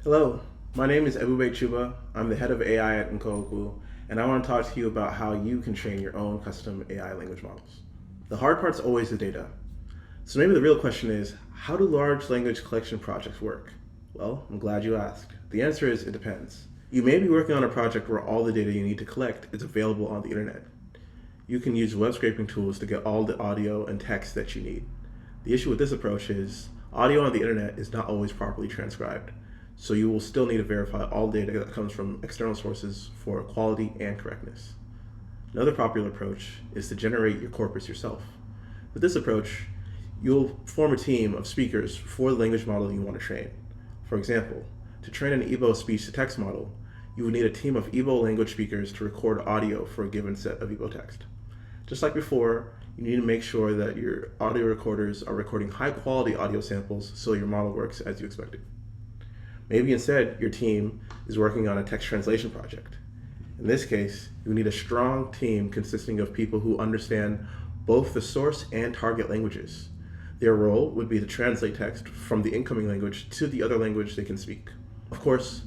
Hello, my name is Ebube Chuba. I'm the head of AI at Nkoku, and I want to talk to you about how you can train your own custom AI language models. The hard part's always the data. So maybe the real question is, how do large language collection projects work? Well, I'm glad you asked. The answer is it depends. You may be working on a project where all the data you need to collect is available on the internet. You can use web scraping tools to get all the audio and text that you need. The issue with this approach is audio on the internet is not always properly transcribed, so you will still need to verify all data that comes from external sources for quality and correctness. Another popular approach is to generate your corpus yourself. With this approach, you'll form a team of speakers for the language model you want to train. For example, to train an Igbo speech-to-text model, you would need a team of Igbo language speakers to record audio for a given set of Igbo text. Just like before, you need to make sure that your audio recorders are recording high-quality audio samples so your model works as you expected. Maybe instead, your team is working on a text translation project. In this case, you need a strong team consisting of people who understand both the source and target languages. Their role would be to translate text from the incoming language to the other language they can speak. Of course,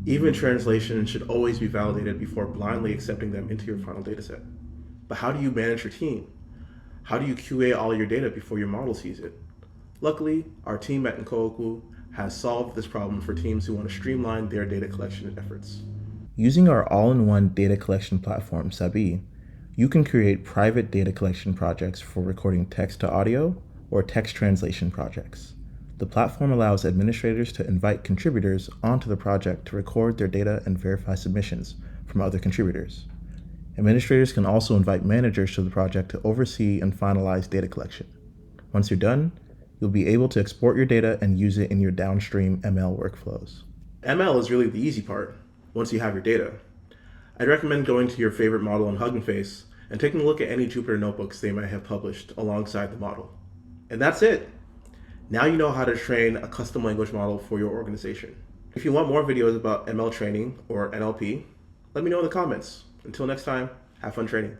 even translation should always be validated before blindly accepting them into your final dataset. But how do you manage your team? How do you QA all your data before your model sees it? Luckily, our team at Nkoku has solved this problem for teams who want to streamline their data collection efforts. Using our all-in-one data collection platform, Sabbi, you can create private data collection projects for recording text to audio or text translation projects. The platform allows administrators to invite contributors onto the project to record their data and verify submissions from other contributors. Administrators can also invite managers to the project to oversee and finalize data collection. Once you're done, you'll be able to export your data and use it in your downstream ML workflows. ML is really the easy part once you have your data. I'd recommend going to your favorite model on Hugging Face and taking a look at any Jupyter notebooks they might have published alongside the model. And that's it. Now you know how to train a custom language model for your organization. If you want more videos about ML training or NLP, let me know in the comments. Until next time, have fun training.